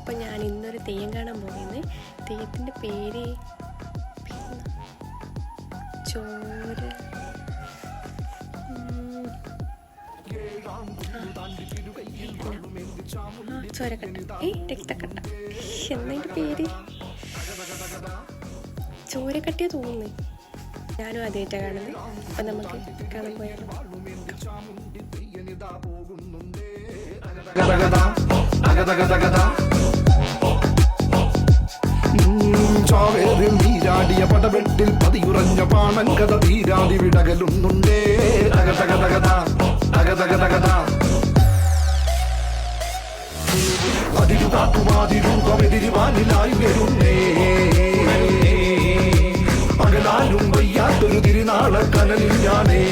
അപ്പോൾ ഞാൻ ഇന്നൊരു തെയ്യം കാണാൻ പോകുന്നത്. തെയ്യത്തിൻ്റെ പേര് ചോരക്കട്ട, രക്തക്കട്ട, എന്നതിൻ്റെ പേര് ചോരക്കട്ടയെ തോന്നുന്നു. ഞാനും ആദ്യമായിട്ടാണ് കാണുന്നത്. അപ്പം നമുക്ക് കാണാൻ പോയാലോ. ചാവേറിൽ നീരാടിയ പടവെട്ടിൽ പതിയുറഞ്ഞ പാണൻ കഥ തീരാതി വിടകലുന്നുണ്ടേ. അതിരുതാട്ടുമാതിരൂപമെതിരുവാനിലായി വരുന്നേ. പകലാലും വയ്യാത്തൊരു തിരുനാള കനലിൽ ഞാനേ.